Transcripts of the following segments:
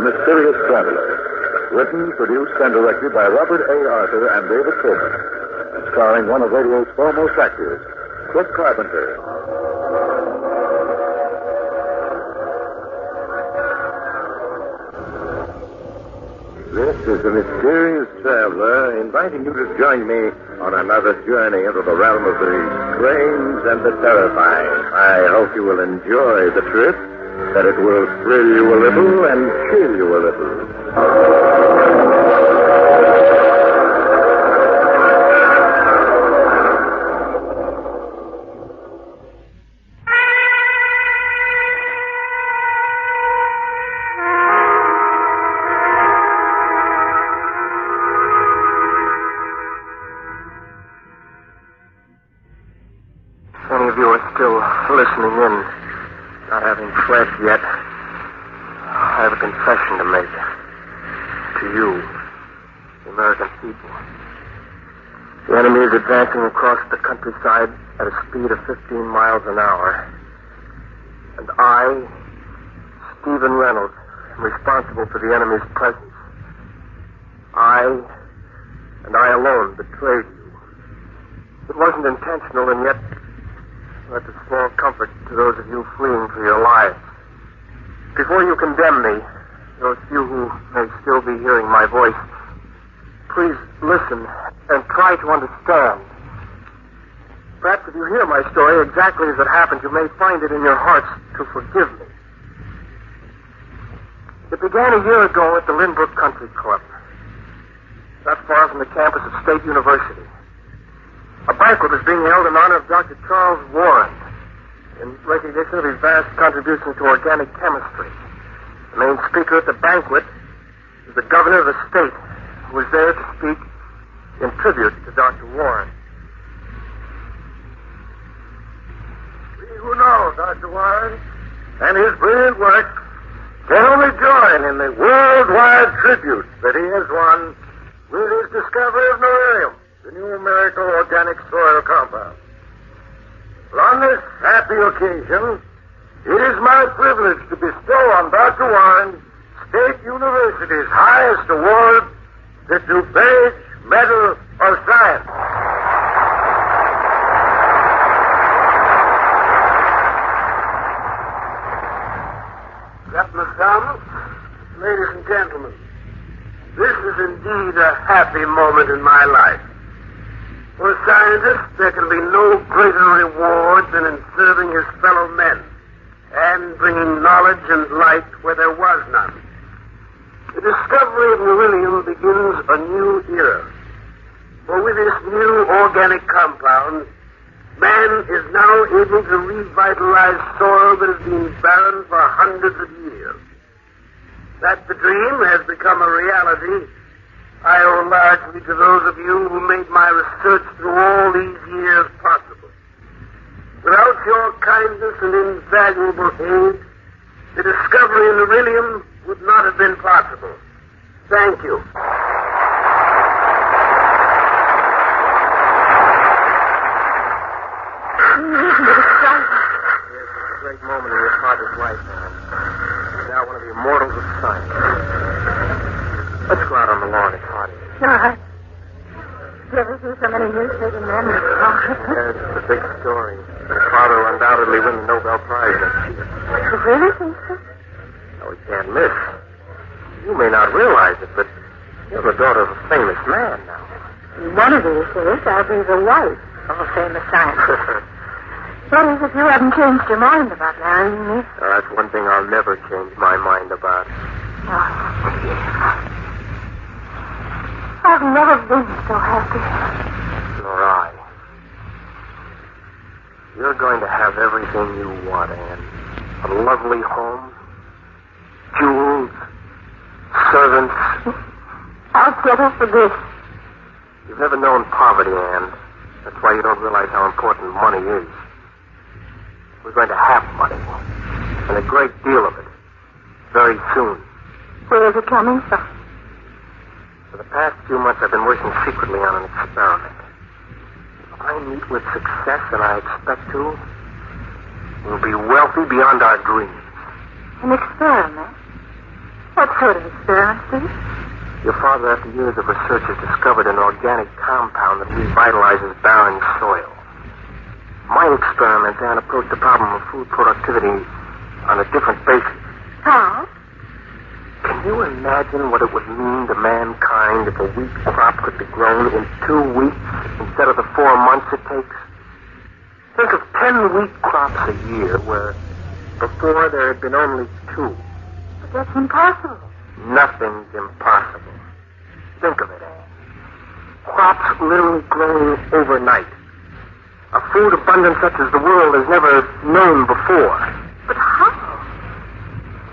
Mysterious Traveler, written, produced, and directed by Robert A. Arthur and David Coleman, starring one of radio's foremost actors, Cliff Carpenter. This is the Mysterious Traveler, inviting you to join me on another journey into the realm of the strange and the terrifying. I hope you will enjoy the trip, that it will thrill you a little and chill you a little. Any of you are still listening in, not having fled yet, I have a confession to make to you, the American people. The enemy is advancing across the countryside at a speed of 15 miles an hour. And I, Stephen Reynolds, am responsible for the enemy's presence. I, and I alone, betrayed you. It wasn't intentional, and yet that's a small comfort to those of you fleeing for your lives. Before you condemn me, those few who may still be hearing my voice, please listen and try to understand. Perhaps if you hear my story exactly as it happened, you may find it in your hearts to forgive me. It began a year ago at the Lynbrook Country Club, not far from the campus of State University. A banquet was being held in honor of Dr. Charles Warren in recognition of his vast contributions to organic chemistry. The main speaker at the banquet was the governor of the state, who was there to speak in tribute to Dr. Warren. We who know Dr. Warren and his brilliant work can only join in the worldwide tribute that he has won with his discovery of Norarium, the new miracle organic soil compound. But on this happy occasion, it is my privilege to bestow on Dr. Warren State University's highest award, the DuPage Medal of Science. Captain McDonald, ladies and gentlemen, this is indeed a happy moment in my life. For a scientist, there can be no greater reward than in serving his fellow men and bringing knowledge and light where there was none. The discovery of beryllium begins a new era. For with this new organic compound, man is now able to revitalize soil that has been barren for hundreds of years. That the dream has become a reality, I owe largely to those of you who made my research through all these years possible. Without your kindness and invaluable aid, the discovery of beryllium would not have been possible. Thank you. Yes, it's a great moment in your father's life, man. He's now one of the immortals of science. Let's go out on the lawn. It's hot. No, you ever see so many newspaper men with cars? Yes, it's a big story. Your father will undoubtedly win the Nobel Prize next year. You really think so? No, we can't miss. You may not realize it, but you're the daughter of a famous man now. One of these days, I'll be the wife of a famous scientist. That is, if you haven't changed your mind about marrying me. Well, that's one thing I'll never change my mind about. Oh, dear. I've never been so happy. Nor I. You're going to have everything you want, Anne. A lovely home, jewels, servants. I I'll settle for this. You've never known poverty, Anne. That's why you don't realize how important money is. We're going to have money. And a great deal of it. Very soon. Where is it coming from? For the past few months, I've been working secretly on an experiment. If I meet with success, and I expect to, we'll be wealthy beyond our dreams. An experiment? What sort of experiment, Steve? Your father, after years of research, has discovered an organic compound that revitalizes barren soil. My experiments, Anne, approach the problem of food productivity on a different basis. How? Can you imagine what it would mean to mankind if a wheat crop could be grown in 2 weeks instead of the 4 months it takes? Think of 10 wheat crops a year where before there had been only 2. But that's impossible. Nothing's impossible. Think of it, Anne. Crops literally grown overnight. A food abundance such as the world has never known before. But how?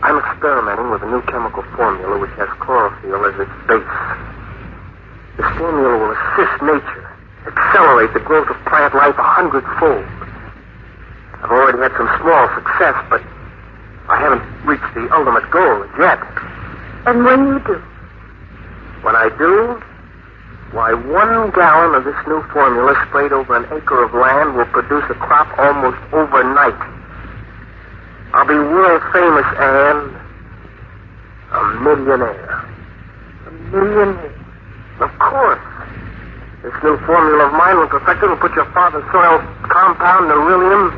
I'm experimenting with a new chemical formula which has chlorophyll as its base. This formula will assist nature, accelerate the growth of plant life 100-fold. I've already had some small success, but I haven't reached the ultimate goal yet. And when you do? When I do, why, 1 gallon of this new formula sprayed over an acre of land will produce a crop almost overnight. I'll be world famous, Anne. A millionaire. A millionaire? Of course. This new formula of mine, when perfected, will put your father's soil compound, beryllium.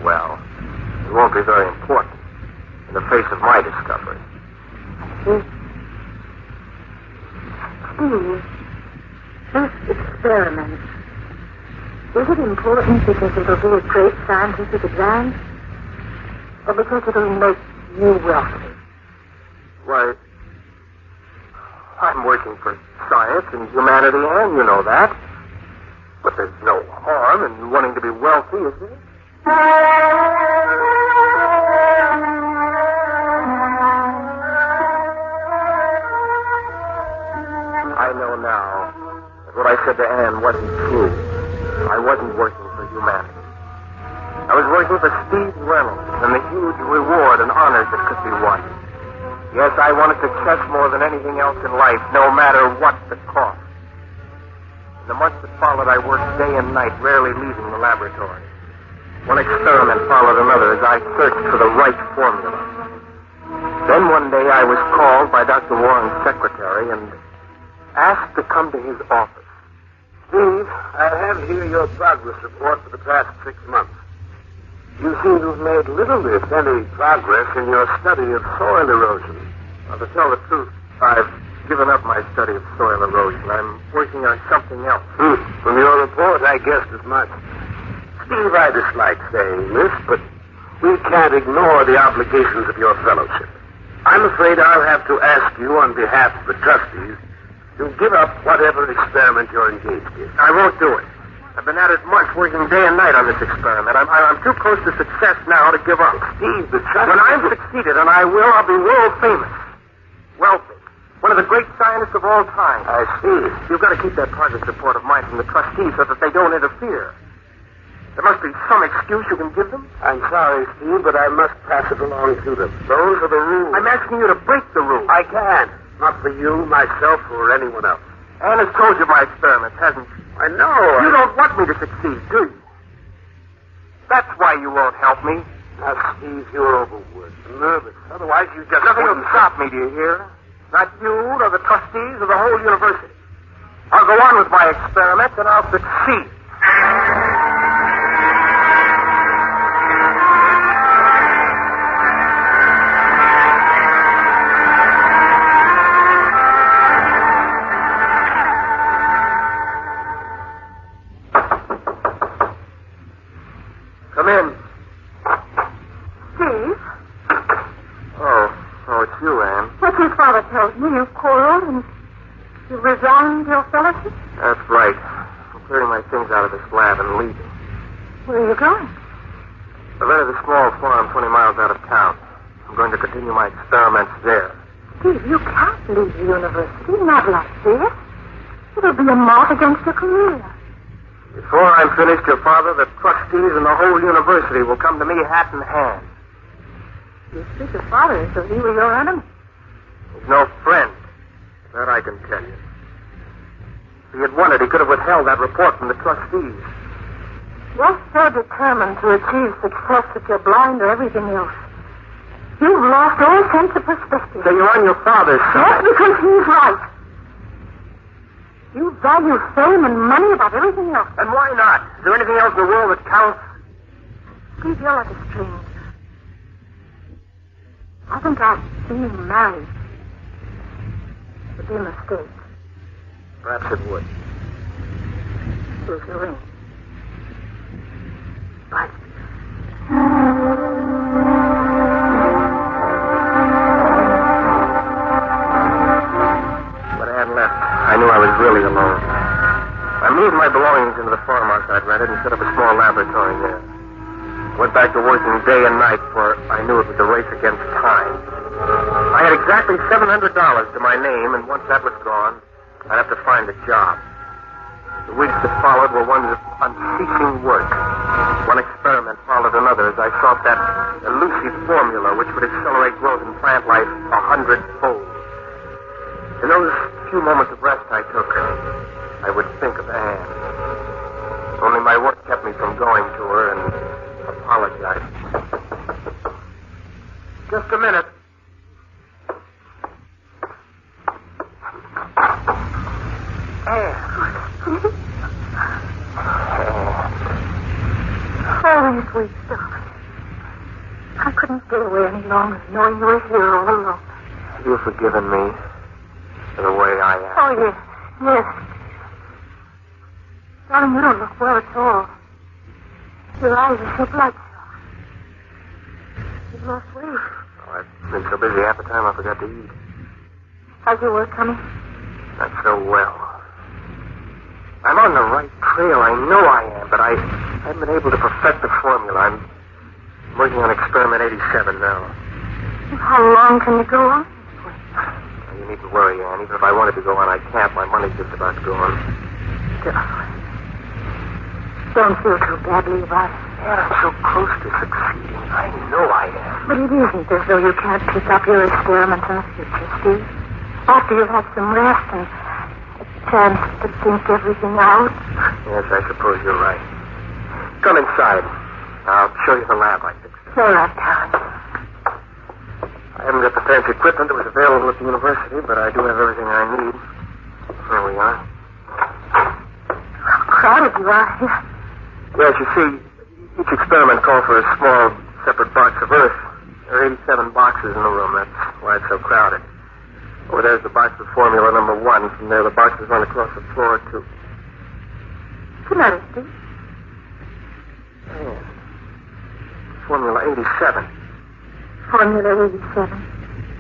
Well, it won't be very important in the face of my discovery. Steve, this experiment, is it important because it'll be a great scientific advance? Or because it'll make you wealthy? Why, I'm working for science and humanity, and you know that. But there's no harm in wanting to be wealthy, is there? I know now that what I said to Anne wasn't true. I wasn't working for humanity. I was working for Steve Reynolds and the huge reward and honors that could be won. Yes, I wanted success more than anything else in life, no matter what the cost. In the months that followed, I worked day and night, rarely leaving the laboratory. One experiment followed another as I searched for the right formula. Then one day I was called by Dr. Warren's secretary and asked to come to his office. Steve, I have here your progress report for the past 6 months. You seem to have made little, if any, progress in your study of soil erosion. Well, to tell the truth, I've given up my study of soil erosion. I'm working on something else. From your report, I guessed as much. Steve, I dislike saying this, but we can't ignore the obligations of your fellowship. I'm afraid I'll have to ask you on behalf of the trustees to give up whatever experiment you're engaged in. I won't do it. I've been at it months, working day and night on this experiment. I'm too close to success now to give up. Steve, the trustees... When I'm succeeded, and I will, I'll be world famous. Wealthy. One of the great scientists of all time. I see. You've got to keep that progress report of mine from the trustees so that they don't interfere. There must be some excuse you can give them. I'm sorry, Steve, but I must pass it along to them. Those are the rules. I'm asking you to break the rules. I can't. Not for you, myself, or anyone else. Anne has told you my experiments, hasn't she? I know. You don't want me to succeed, do you? That's why you won't help me. Now, Steve, you're overworked, nervous. Otherwise, you just... Nothing will stop me, do you hear? Not you, nor the trustees, or the whole university. I'll go on with my experiments, and I'll succeed. Come in. Steve? Oh, it's you, Anne. What your father told me, you've quarreled and you resigned your fellowship? That's right. I'm clearing my things out of this lab and leaving. Where are you going? I've rented a small farm 20 miles out of town. I'm going to continue my experiments there. Steve, you can't leave the university. Not like this. It'll be a mark against your career. Before I'm finished, your father, the trustees, and the whole university will come to me hat in hand. You treat your father as though he were your enemy. He's no friend. That I can tell you. If he had wanted, he could have withheld that report from the trustees. You're so determined to achieve success that you're blind to everything else. You've lost all sense of perspective. So you're on your father's Yes, side. because he's right. You value fame and money above everything else. And why not? Is there anything else in the world that counts? Steve, you're like a stranger. I think our being married would be a mistake. Perhaps it would. Here's your ring. Bye. When I had left, I knew I was really alone. I moved my belongings into the farmhouse I'd rented and set up a small laboratory there. Went back to working day and night, for I knew it was a race against time. I had exactly $700 to my name, and once that was gone, I'd have to find a job. The weeks that followed were ones of unceasing work. One experiment followed another as I sought that elusive formula which would accelerate growth in plant life 100-fold. In those few moments of rest I took, I would think of Anne. Only my work kept me from going to her and apologize. Just a minute. Oh, you sweet darling. I couldn't stay away any longer, knowing you were here all alone. You've forgiven me for the way I am. Oh, yes. Yes. Darling, you don't look well at all. Your eyes are so bloodshot. You've lost weight. Oh, I've been so busy half the time I forgot to eat. How's your work coming? Not so well. I'm on the right trail, I know I am, but I haven't been able to perfect the formula. I'm working on experiment 87 now. How long can you go on? You needn't worry, Anne. Even if I wanted to go on, I can't. My money's just about gone. Don't feel too badly about it. Anne, I'm so close to succeeding. I know I am. But it isn't as though you can't pick up your experiments in the future, Steve. After you've had some rest and a chance to think everything out. Yes, I suppose you're right. Come inside. I'll show you the lab I fixed. All right, darling. I haven't got the fancy equipment that was available at the university, but I do have everything I need. Here we are. How crowded you are here. Yes, you see, each experiment called for a small, separate box of earth. There are 87 boxes in the room. That's why it's so crowded. Over there's the box with formula number 1. From there, the boxes run across the floor to... Good night, Steve. Yeah. Formula 87. Formula 87.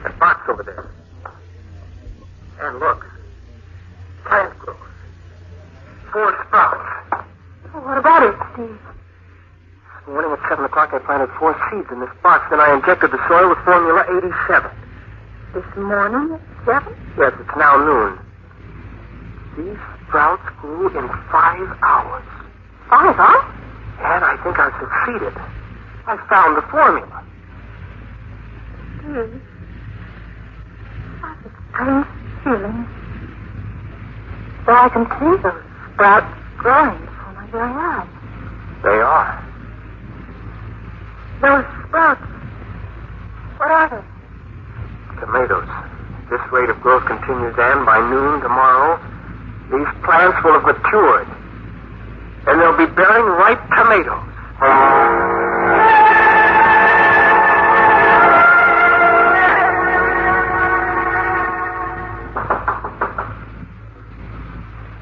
That box over there. And look. Plant growth. 4 sprouts. Well, what about it, Steve? This morning at 7 o'clock, I planted 4 seeds in this box. Then I injected the soil with formula 87. This morning at 7? Yes, it's now noon. These sprouts grew in 5 hours. 5 hours? And I think I've succeeded. I found the formula. Steve, I've a strange feeling. But I can see those sprouts growing before my very eyes. They are. Those sprouts, what are they? Tomatoes. This rate of growth continues, and by noon tomorrow, these plants will have matured. And they'll be bearing ripe tomatoes.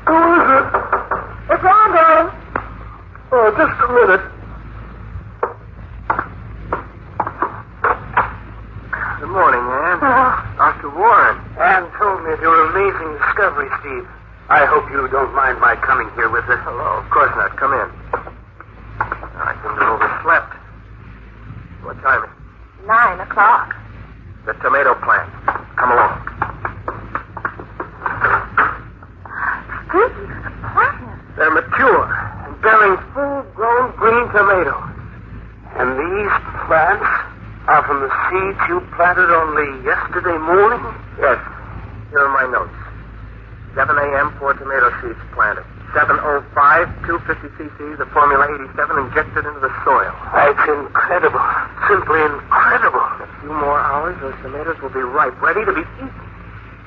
Who is it? It's on, darling. Oh, just a minute. Good morning, Anne. Dr. Warren. Anne told me of your amazing discovery, Steve. I hope you don't mind my coming here with us. Hello, of course not. Come in. I seem to have overslept. What time is it? 9 o'clock. The tomato plant. Come along. seeds you planted only yesterday morning? Yes. Here are my notes. 7 a.m., 4 tomato seeds planted. 7:05, 250 cc of Formula 87 injected into the soil. That's incredible. Simply incredible. In a few more hours, those tomatoes will be ripe, ready to be eaten.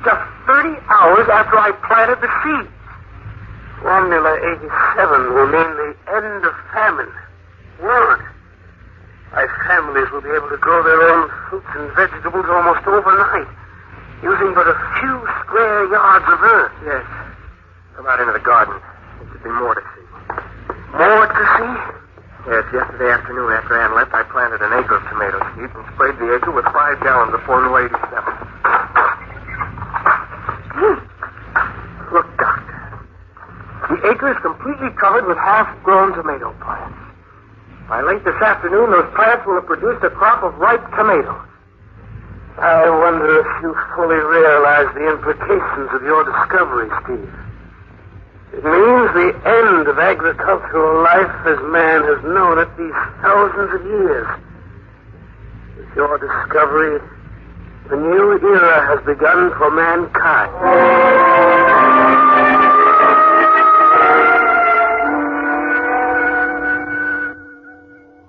Just 30 hours after I planted the seeds. Formula 87 will mean the end of famine. Word. My families will be able to grow their own fruits and vegetables almost overnight, using but a few square yards of earth. Yes. Come out into the garden. There should be more to see. More to see? Yes, yesterday afternoon after Ann left, I planted an acre of tomato seeds and sprayed the acre with 5 gallons of Formula 87. Look, Doctor. The acre is completely covered with half-grown tomato plants. By late this afternoon, those plants will have produced a crop of ripe tomatoes. I wonder if you fully realize the implications of your discovery, Steve. It means the end of agricultural life as man has known it these thousands of years. With your discovery, a new era has begun for mankind.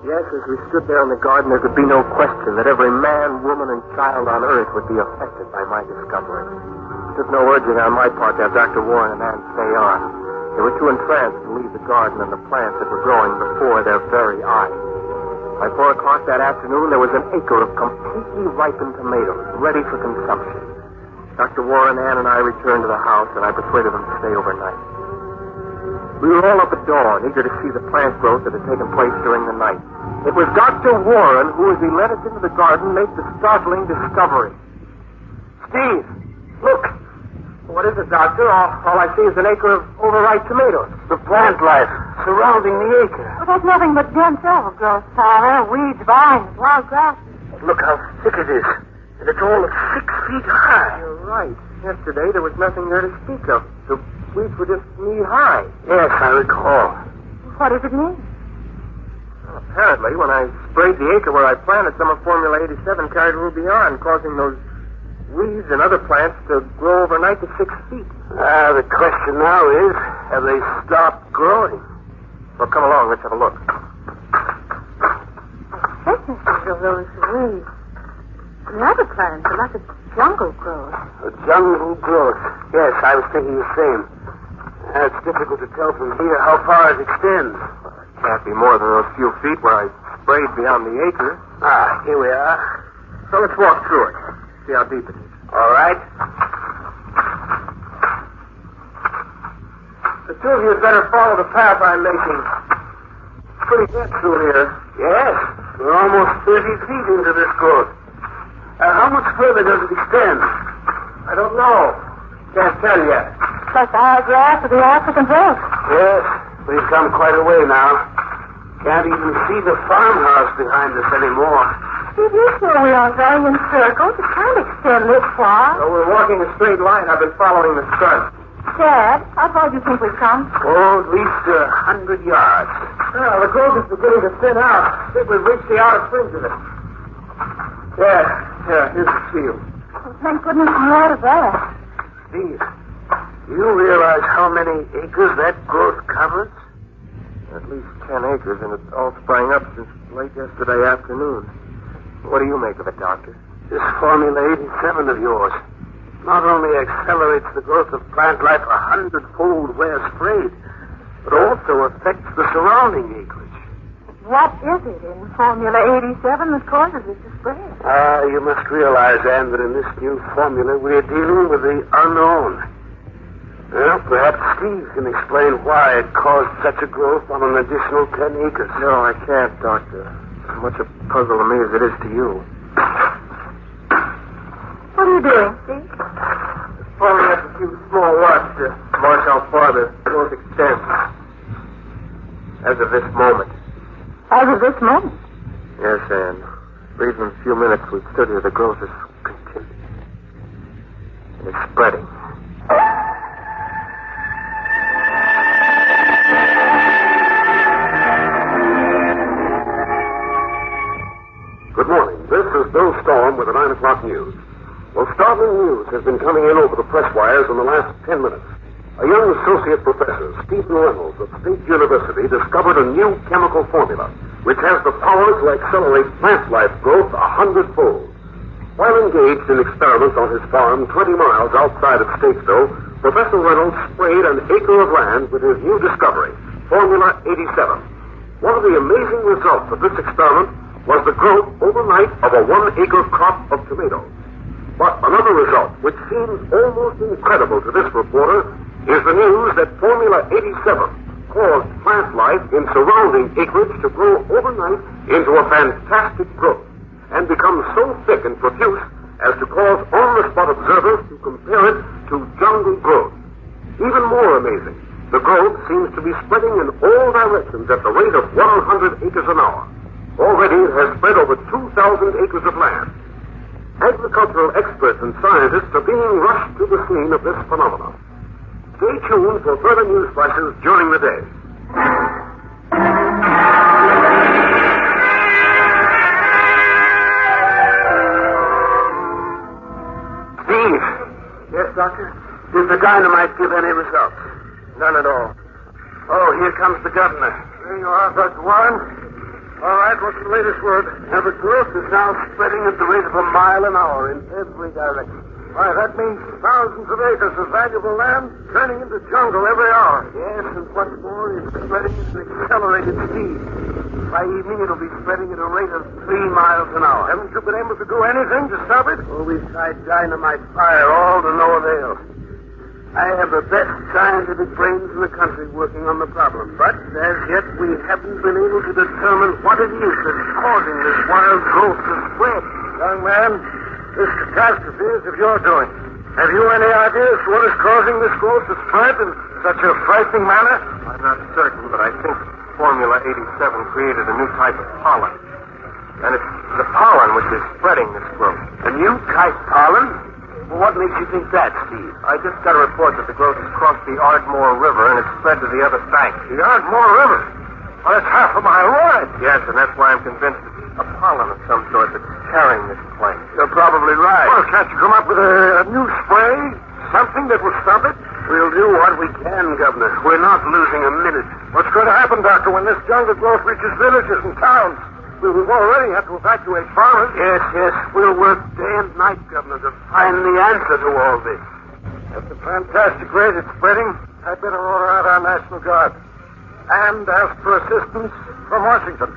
Yes, as we stood there in the garden, there could be no question that every man, woman, and child on Earth would be affected by my discovery. It took no urging on my part to have Dr. Warren and Ann stay on. They were too entranced to leave the garden and the plants that were growing before their very eyes. By 4 o'clock that afternoon, there was an acre of completely ripened tomatoes, ready for consumption. Dr. Warren, Ann, and I returned to the house, and I persuaded them to stay overnight. We were all up at dawn, eager to see the plant growth that had taken place during the night. It was Dr. Warren who, as he led us into the garden, made the startling discovery. Steve, look. What is it, Doctor? All I see is an acre of overripe tomatoes. The plant life surrounding the acre. Well, there's nothing but dense overgrowth, Father. Weeds, vines, wild grasses. Look how thick it is. And it's all of 6 feet high. You're right. Yesterday, there was nothing there to speak of. The weeds were just knee-high. Yes, I recall. What does it mean? Well, apparently, when I sprayed the acre where I planted, some of Formula 87 carried a little beyond, causing those weeds and other plants to grow overnight to 6 feet. The question now is, have they stopped growing? Well, come along. Let's have a look. Thicknesses of those weeds. The other plants are like a jungle growth. A jungle growth. Yes, I was thinking the same. It's difficult to tell from here how far it extends. Well, it can't be more than those few feet where I sprayed beyond the acre. Here we are. So let's walk through it. See how deep it is. All right. The two of you had better follow the path I'm making. It's pretty dense through here. Yes, we're almost 30 feet into this growth. How much further does it extend? I don't know. Can't tell yet. Like the high grass of the African growth. Yes, we've come quite a way now. Can't even see the farmhouse behind us anymore. Steve, you sure we aren't going in circles? It can't extend this far. So we're walking a straight line. I've been following the sun. Dad, how far do you think we've come? Oh, at least 100 yards. Well, the growth is beginning to thin out. I think we've reached the outer fringe of it. Yeah, here's the field. Oh, thank goodness we're out of that. Steve, do you realize how many acres that growth covers? At least 10 acres, and it all sprang up since late yesterday afternoon. What do you make of it, Doctor? This Formula 87 of yours not only accelerates the growth of plant life 100-fold where sprayed, but also affects the surrounding acreage. What is it in Formula 87 that causes it to spread? You must realize, Anne, that in this new formula we're dealing with the unknown. Well, perhaps Steve can explain why it caused such a growth on an additional 10 acres. No, I can't, Doctor. As much a puzzle to me as it is to you. What are you doing, Steve? Following up a few small lots to mark how far the growth extends. As of this moment. As of this moment? Yes, Anne. For even a few minutes we've stood here, the growth is continuing. And it's spreading. Good morning. This is Bill Stone. Storm with the 9 o'clock news. Well, startling news has been coming in over the press wires in the last 10 minutes. A young associate professor, Stephen Reynolds of State University, discovered a new chemical formula which has the power to accelerate plant life growth 100-fold. While engaged in experiments on his farm 20 miles outside of Statesville, Professor Reynolds sprayed an acre of land with his new discovery, Formula 87. One of the amazing results of this experiment was the growth overnight of a 1-acre crop of tomatoes. But another result, which seems almost incredible to this reporter, is the news that Formula 87 caused plant life in surrounding acreage to grow overnight into a fantastic growth and become so thick and profuse as to cause on-the-spot observers to compare it to jungle growth. Even more amazing, the growth seems to be spreading in all directions at the rate of 100 acres an hour. Already it has spread over 2,000 acres of land. Agricultural experts and scientists are being rushed to the scene of this phenomenon. Stay tuned for further news flashes during the day. Steve. Yes, Doctor? Did the dynamite give any results? None at all. Oh, here comes the governor. There you are, Dr. Warren. All right, what's the latest word? Now, the growth is now spreading at the rate of a mile an hour in every direction. Why, that means thousands of acres of valuable land turning into jungle every hour. Yes, and what's more, it's spreading at an accelerated speed. By evening, it'll be spreading at a rate of 3 miles an hour. Haven't you been able to do anything to stop it? Oh, we've tried dynamite fire, all to no avail. I have the best scientific brains in the country working on the problem, but as yet we haven't been able to determine what it is that's causing this wild growth to spread. Young man, this catastrophe is of your doing. Have you any idea as to what is causing this growth to spread in such a frightening manner? I'm not certain, but I think Formula 87 created a new type of pollen. And it's the pollen which is spreading this growth. A new type pollen? Well, what makes you think that, Steve? I just got a report that the growth has crossed the Ardmore River and it's spread to the other bank. The Ardmore River? Well, that's half a mile wide. Yes, and that's why I'm convinced it's a pollen of some sort that's carrying this plant. You're probably right. Well, can't you come up with a new spray? Something that will stop it? We'll do what we can, Governor. We're not losing a minute. What's going to happen, Doctor, when this jungle growth reaches villages and towns? We've already had to evacuate farmers. Yes. We'll work day and night, Governor, to find the answer to all this. At the fantastic rate it's spreading, I'd better order out our National Guard. And ask for assistance from Washington.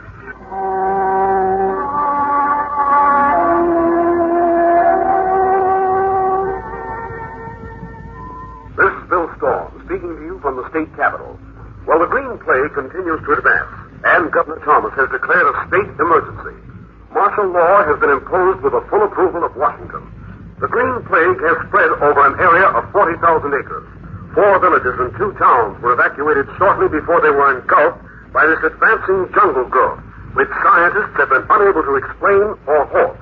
This is Bill Storm, speaking to you from the state capitol. Well, the green plague continues to advance, and Governor Thomas has declared a state emergency. Martial law has been imposed with the full approval of Washington. The green plague has spread over an area of 40,000 acres. 4 villages and 2 towns were evacuated shortly before they were engulfed by this advancing jungle growth, which scientists have been unable to explain or halt.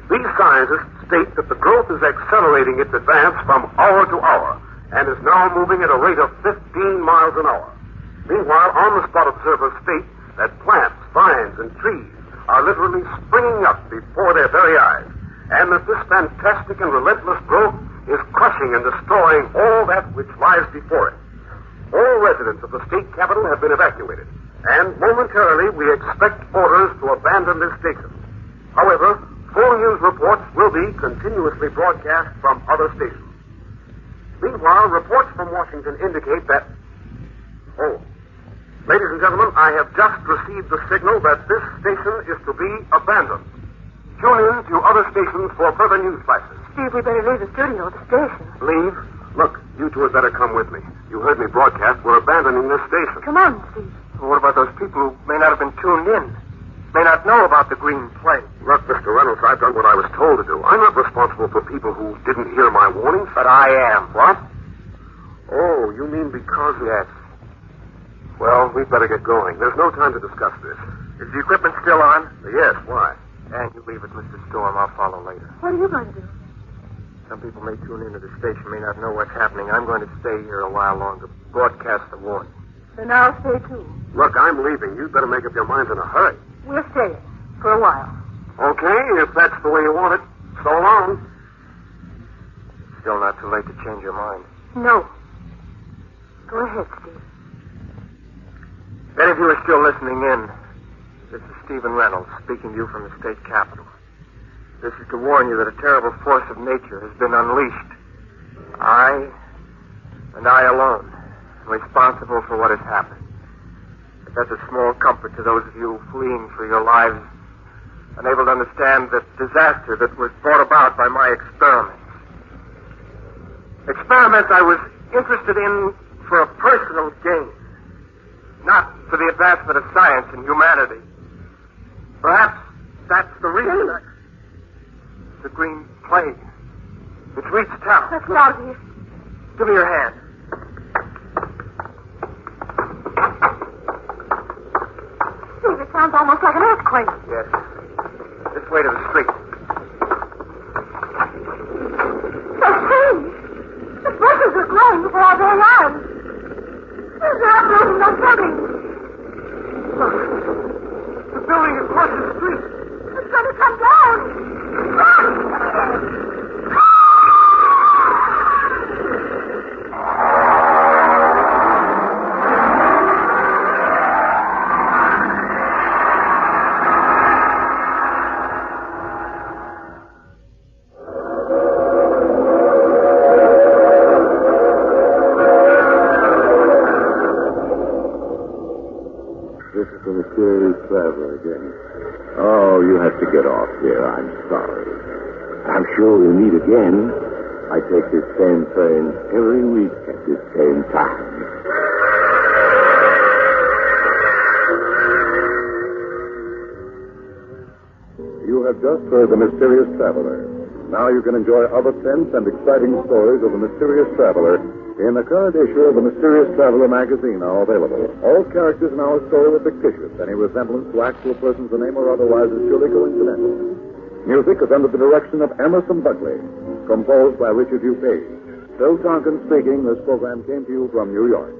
These scientists state that the growth is accelerating its advance from hour to hour and is now moving at a rate of 15 miles an hour. Meanwhile, on-the-spot observers state that plants, vines, and trees are literally springing up before their very eyes, and that this fantastic and relentless growth is crushing and destroying all that which lies before it. All residents of the state capital have been evacuated, and momentarily we expect orders to abandon this station. However, full news reports will be continuously broadcast from other stations. Meanwhile, reports from Washington indicate that... Ladies and gentlemen, I have just received the signal that this station is to be abandoned. Tune in to other stations for further news flashes. Steve, we better leave the studio, the station. Leave? Look, you two had better come with me. You heard me broadcast. We're abandoning this station. Come on, Steve. Well, what about those people who may not have been tuned in? May not know about the green plague? Look, Mr. Reynolds, I've done what I was told to do. I'm not responsible for people who didn't hear my warnings. But I am. What? Oh, you mean because... Yes. Well, we'd better get going. There's no time to discuss this. Is the equipment still on? Yes, why? And you leave it, Mr. Storm. I'll follow later. What are you going to do? Some people may tune into the station, may not know what's happening. I'm going to stay here a while longer, broadcast the warning. Then I'll stay, too. Look, I'm leaving. You'd better make up your minds in a hurry. We'll stay for a while. Okay, if that's the way you want it. So long. Still not too late to change your mind. No. Go ahead, Steve. If any of you are still listening in, this is Stephen Reynolds speaking to you from the state capitol. This is to warn you that a terrible force of nature has been unleashed. I, and I alone, am responsible for what has happened. If that's a small comfort to those of you fleeing for your lives, unable to understand the disaster that was brought about by my experiments. Experiments I was interested in for a personal gain, not for the advancement of science and humanity. Perhaps that's the reason. The green plague. It's reached town. Let's get out of here. Give me your hand. Steve, it sounds almost like an earthquake. Yes. This way to the street. They're changed. The bushes are growing before our very eyes. They're uprooting those buildings. Look. The building across the street. It's going to come down. Run! This is the mysterious traveler again. Oh, you have to get off here. I'm sorry. I'm sure we'll meet again. I take this same train every week at this same time. You have just heard The Mysterious Traveler. Now you can enjoy other tense and exciting stories of The Mysterious Traveler in the current issue of The Mysterious Traveler magazine, now available. All characters in our story were fictitious. Any resemblance to actual persons, the name or otherwise, is purely coincidental. Music is under the direction of Emerson Buckley, composed by Richard U. Page. Phil Tonkin speaking. This program came to you from New York.